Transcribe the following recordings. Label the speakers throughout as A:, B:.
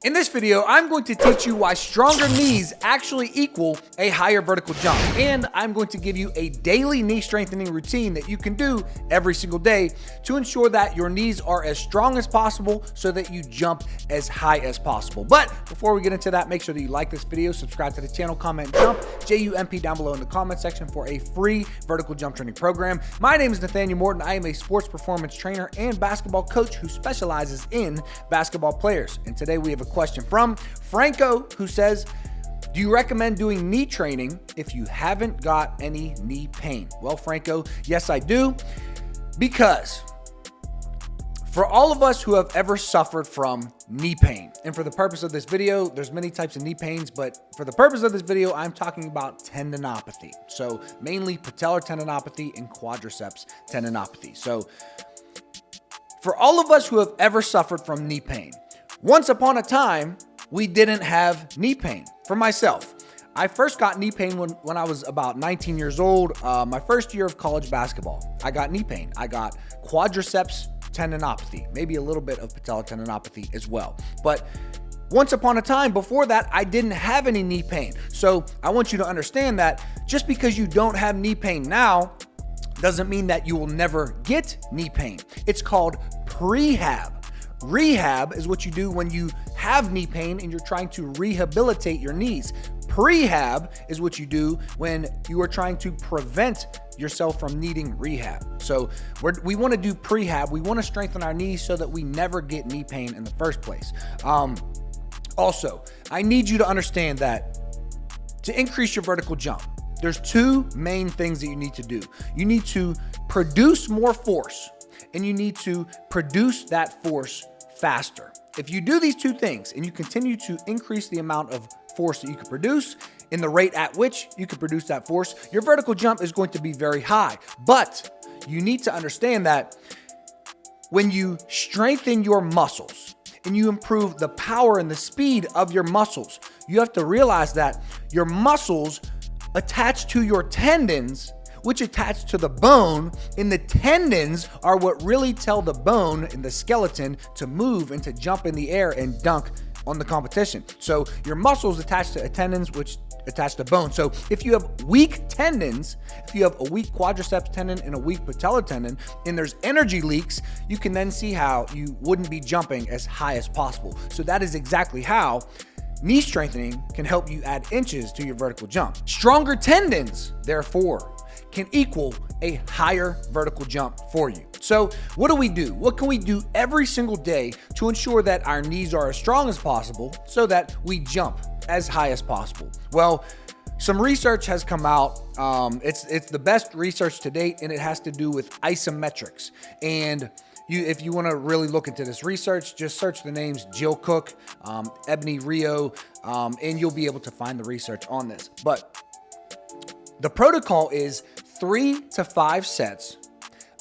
A: In this video, I'm going to teach you why stronger knees actually equal a higher vertical jump. And I'm going to give you a daily knee strengthening routine that you can do every single day to ensure that your knees are as strong as possible so that you jump as high as possible. But before we get into that, make sure that you like this video, subscribe to the channel, comment, jump, JUMP down below in the comment section for a free vertical jump training program. My name is Nathaniel Morton. I am a sports performance trainer and basketball coach who specializes in basketball players. And today we have a question from Franco, who says, do you recommend doing knee training if you haven't got any knee pain? Well, Franco, yes, I do, because for all of us who have ever suffered from knee pain, and for the purpose of this video, there's many types of knee pains, but for the purpose of this video, I'm talking about tendinopathy. So mainly patellar tendinopathy and quadriceps tendinopathy. So for all of us who have ever suffered from knee pain, once upon a time, we didn't have knee pain. For myself, I first got knee pain when I was about 19 years old. My first year of college basketball, I got knee pain. I got quadriceps tendinopathy, maybe a little bit of patellar tendinopathy as well. But once upon a time before that, I didn't have any knee pain. So I want you to understand that just because you don't have knee pain now doesn't mean that you will never get knee pain. It's called prehab. Rehab is what you do when you have knee pain and you're trying to rehabilitate your knees. Prehab is what you do when you are trying to prevent yourself from needing rehab. So we want to do prehab. We want to strengthen our knees so that we never get knee pain in the first place. Also, I need you to understand that to increase your vertical jump, there's two main things that you need to do. You need to produce more force, and you need to produce that force faster. If you do these two things and you continue to increase the amount of force that you can produce in the rate at which you can produce that force, your vertical jump is going to be very high. But you need to understand that when you strengthen your muscles and you improve the power and the speed of your muscles, you have to realize that your muscles attach to your tendons, which attach to the bone, and the tendons are what really tell the bone and the skeleton to move and to jump in the air and dunk on the competition. So your muscles attach to tendons, which attach to bone. So if you have weak tendons, if you have a weak quadriceps tendon and a weak patellar tendon, and there's energy leaks, you can then see how you wouldn't be jumping as high as possible. So that is exactly how knee strengthening can help you add inches to your vertical jump. Stronger tendons, therefore, can equal a higher vertical jump for you. So what do we do? What can we do every single day to ensure that our knees are as strong as possible so that we jump as high as possible? Well, some research has come out. It's the best research to date, and it has to do with isometrics. And if you want to really look into this research, just search the names Jill Cook, Ebony Rio, and you'll be able to find the research on this. But the protocol is 3 to 5 sets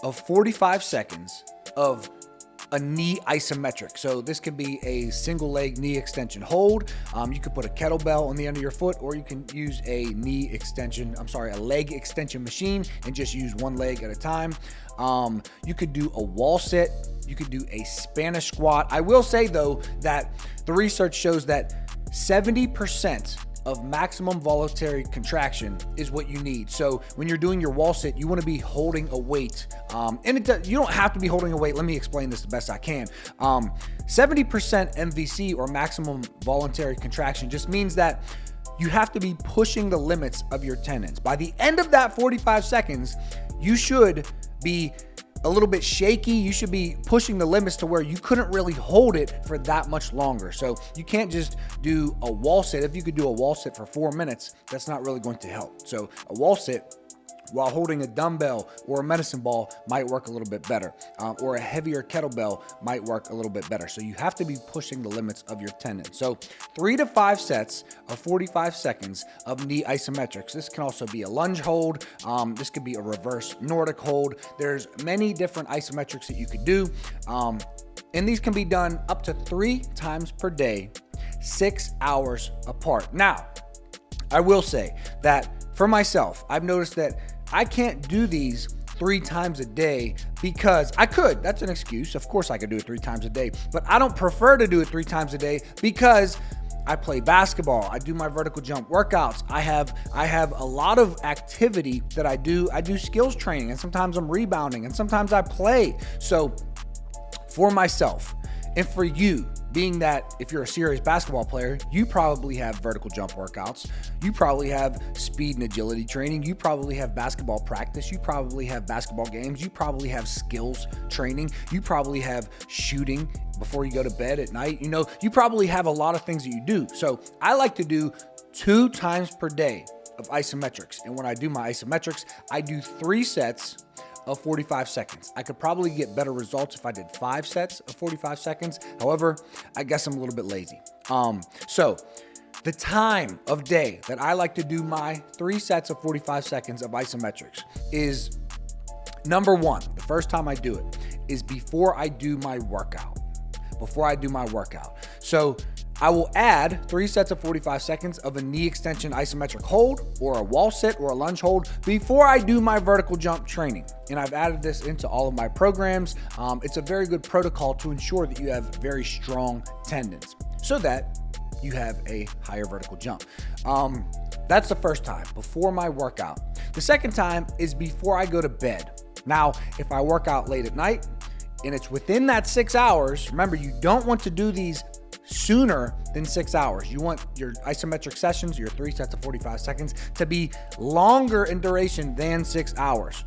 A: of 45 seconds of a knee isometric. So this can be a single leg knee extension hold. You could put a kettlebell on the end of your foot, or you can use a leg extension machine and just use one leg at a time. You could do a wall sit. You could do a Spanish squat. I will say though that the research shows that 70% of maximum voluntary contraction is what you need. So when you're doing your wall sit, you want to be holding a weight. You don't have to be holding a weight. Let me explain this the best I can. 70% MVC, or maximum voluntary contraction, just means that you have to be pushing the limits of your tendons. By the end of that 45 seconds, you should be a little bit shaky. You should be pushing the limits to where you couldn't really hold it for that much longer. So you can't just do a wall sit. If you could do a wall sit for 4 minutes, that's not really going to help. So a wall sit while holding a dumbbell or a medicine ball might work a little bit better, or a heavier kettlebell might work a little bit better. So you have to be pushing the limits of your tendon. So 3 to 5 sets of 45 seconds of knee isometrics. This can also be a lunge hold. This could be a reverse Nordic hold. There's many different isometrics that you could do. And these can be done up to 3 times per day, 6 hours apart. Now, I will say that for myself, I've noticed that I can't do these 3 times a day because I could. That's an excuse. Of course I could do it 3 times a day, but I don't prefer to do it 3 times a day because I play basketball. I do my vertical jump workouts. I have a lot of activity that I do. I do skills training, and sometimes I'm rebounding, and sometimes I play. So for myself and for you, being that if you're a serious basketball player, you probably have vertical jump workouts. You probably have speed and agility training. You probably have basketball practice. You probably have basketball games. You probably have skills training. You probably have shooting before you go to bed at night. You know, you probably have a lot of things that you do. So I like to do 2 times per day of isometrics. And when I do my isometrics, I do 3 sets of 45 seconds. I could probably get better results if I did 5 sets of 45 seconds. However, I guess I'm a little bit lazy. So the time of day that I like to do my 3 sets of 45 seconds of isometrics is number 1. The first time I do it is before I do my workout. So I will add 3 sets of 45 seconds of a knee extension isometric hold or a wall sit or a lunge hold before I do my vertical jump training. And I've added this into all of my programs. It's a very good protocol to ensure that you have very strong tendons so that you have a higher vertical jump. That's the first time, before my workout. The second time is before I go to bed. Now, if I work out late at night and it's within that 6 hours, remember, you don't want to do these sooner than 6 hours. You want your isometric sessions, your 3 sets of 45 seconds, to be longer in duration than 6 hours.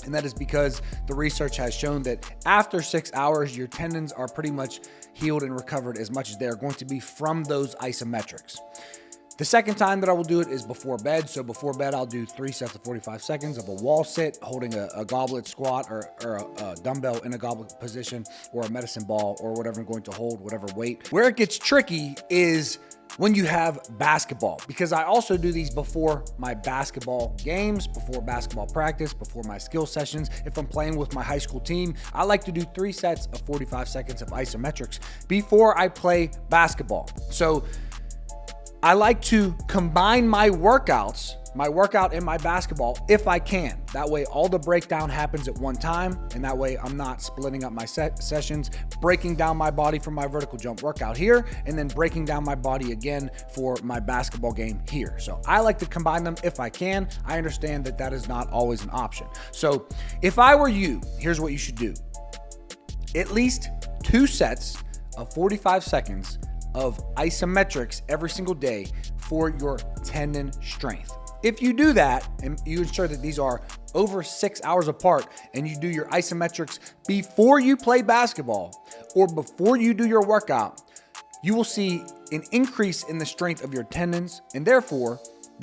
A: And that is because the research has shown that after 6 hours, your tendons are pretty much healed and recovered as much as they are going to be from those isometrics. The second time that I will do it is before bed. So before bed, I'll do 3 sets of 45 seconds of a wall sit, holding a goblet squat or a dumbbell in a goblet position, or a medicine ball, or whatever I'm going to hold, whatever weight. Where it gets tricky is when you have basketball, because I also do these before my basketball games, before basketball practice, before my skill sessions. If I'm playing with my high school team, I like to do 3 sets of 45 seconds of isometrics before I play basketball. So I like to combine my workout and my basketball if I can. That way all the breakdown happens at one time, and that way I'm not splitting up my sessions, breaking down my body for my vertical jump workout here, and then breaking down my body again for my basketball game here. So I like to combine them if I can. I understand that that is not always an option. So if I were you, here's what you should do. At least 2 sets of 45 seconds of isometrics every single day for your tendon strength. If you do that and you ensure that these are over 6 hours apart, and you do your isometrics before you play basketball or before you do your workout, you will see an increase in the strength of your tendons, and therefore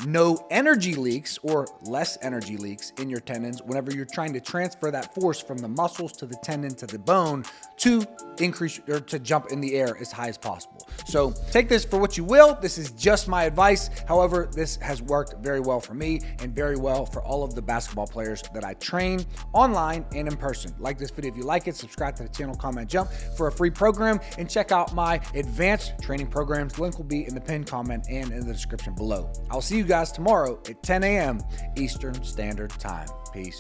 A: no energy leaks or less energy leaks in your tendons whenever you're trying to transfer that force from the muscles to the tendon to the bone to increase or to jump in the air as high as possible. So take this for what you will. This is just my advice. However, this has worked very well for me and very well for all of the basketball players that I train online and in person. Like this video if you like it, subscribe to the channel, comment, jump for a free program, and check out my advanced training programs. Link will be in the pinned comment and in the description below. I'll see you guys tomorrow at 10 a.m. Eastern Standard Time. Peace.